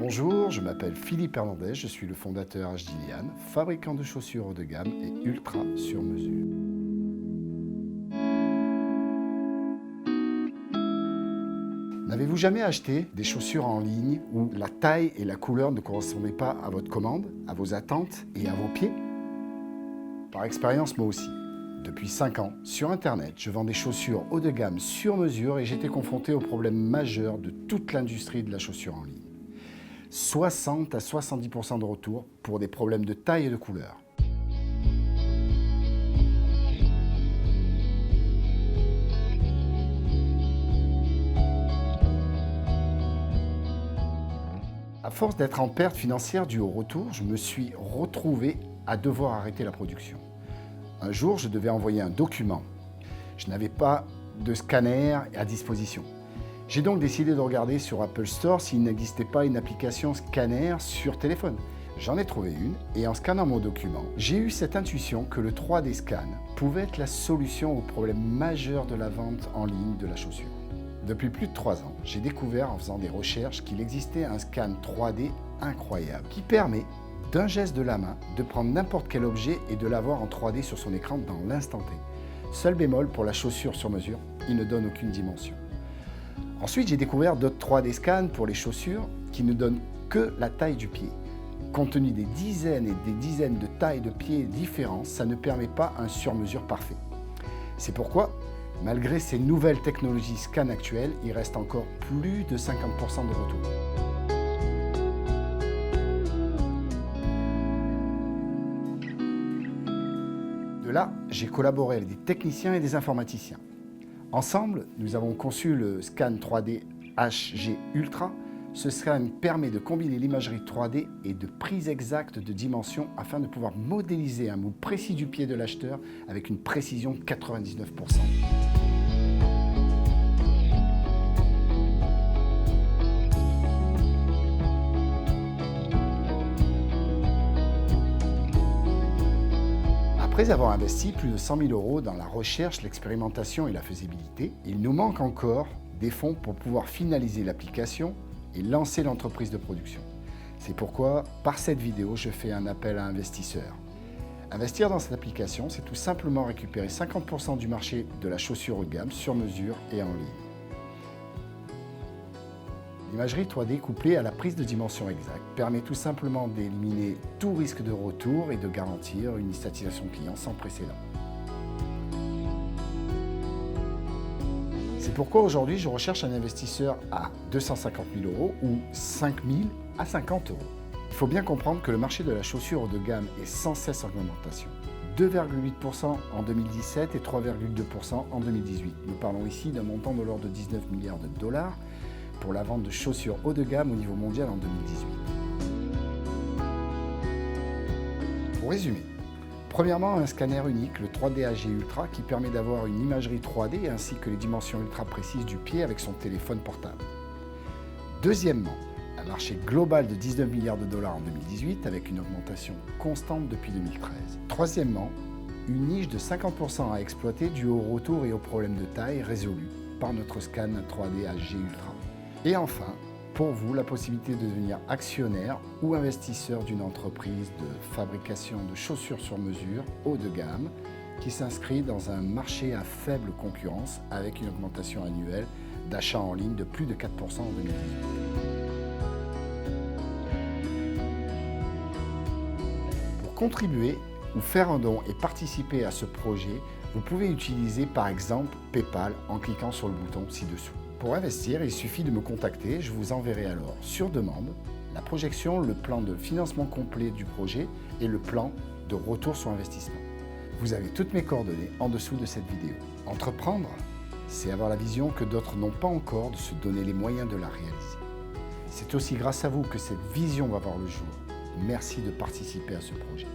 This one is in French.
Bonjour, je m'appelle Philippe Hernandez, je suis le fondateur HD Liane, fabricant de chaussures haut de gamme et ultra sur mesure. N'avez-vous jamais acheté des chaussures en ligne où la taille et la couleur ne correspondaient pas à votre commande, à vos attentes et à vos pieds? Par expérience, moi aussi. Depuis 5 ans, sur Internet, je vends des chaussures haut de gamme sur mesure et j'étais confronté au problème majeur de toute l'industrie de la chaussure en ligne. 60 à 70% de retour pour des problèmes de taille et de couleur. À force d'être en perte financière due au retour, je me suis retrouvé à devoir arrêter la production. Un jour, je devais envoyer un document. Je n'avais pas de scanner à disposition. J'ai donc décidé de regarder sur Apple Store s'il n'existait pas une application scanner sur téléphone. J'en ai trouvé une et en scannant mon document, j'ai eu cette intuition que le 3D scan pouvait être la solution au problème majeur de la vente en ligne de la chaussure. Depuis plus de 3 ans, j'ai découvert en faisant des recherches qu'il existait un scan 3D incroyable qui permet d'un geste de la main de prendre n'importe quel objet et de l'avoir en 3D sur son écran dans l'instant T. Seul bémol pour la chaussure sur mesure, il ne donne aucune dimension. Ensuite, j'ai découvert d'autres 3D scans pour les chaussures qui ne donnent que la taille du pied. Compte tenu des dizaines et des dizaines de tailles de pieds différentes, ça ne permet pas un sur-mesure parfait. C'est pourquoi, malgré ces nouvelles technologies scan actuelles, il reste encore plus de 50% de retour. De là, j'ai collaboré avec des techniciens et des informaticiens. Ensemble, nous avons conçu le scan 3D HG Ultra. Ce scan permet de combiner l'imagerie 3D et de prise exacte de dimensions afin de pouvoir modéliser un moule précis du pied de l'acheteur avec une précision de 99%. Après avoir investi plus de 100 000 € dans la recherche, l'expérimentation et la faisabilité, il nous manque encore des fonds pour pouvoir finaliser l'application et lancer l'entreprise de production. C'est pourquoi, par cette vidéo, je fais un appel à investisseurs. Investir dans cette application, c'est tout simplement récupérer 50% du marché de la chaussure haut de gamme sur mesure et en ligne. L'imagerie 3D couplée à la prise de dimension exacte permet tout simplement d'éliminer tout risque de retour et de garantir une satisfaction client sans précédent. C'est pourquoi aujourd'hui je recherche un investisseur à 250 000 € ou 5 000 à 50 €. Il faut bien comprendre que le marché de la chaussure haut de gamme est sans cesse en augmentation. 2,8% en 2017 et 3,2% en 2018. Nous parlons ici d'un montant de l'ordre de 19 milliards de dollars pour la vente de chaussures haut de gamme au niveau mondial en 2018. Pour résumer, premièrement, un scanner unique, le 3D HG Ultra, qui permet d'avoir une imagerie 3D ainsi que les dimensions ultra précises du pied avec son téléphone portable. Deuxièmement, un marché global de 19 milliards de dollars en 2018 avec une augmentation constante depuis 2013. Troisièmement, une niche de 50% à exploiter due au retour et aux problèmes de taille résolus par notre scan 3D HG Ultra. Et enfin, pour vous, la possibilité de devenir actionnaire ou investisseur d'une entreprise de fabrication de chaussures sur mesure haut de gamme qui s'inscrit dans un marché à faible concurrence avec une augmentation annuelle d'achats en ligne de plus de 4% en 2018. Pour contribuer ou faire un don et participer à ce projet, vous pouvez utiliser par exemple PayPal en cliquant sur le bouton ci-dessous. Pour investir, il suffit de me contacter, je vous enverrai alors sur demande la projection, le plan de financement complet du projet et le plan de retour sur investissement. Vous avez toutes mes coordonnées en dessous de cette vidéo. Entreprendre, c'est avoir la vision que d'autres n'ont pas encore de se donner les moyens de la réaliser. C'est aussi grâce à vous que cette vision va voir le jour. Merci de participer à ce projet.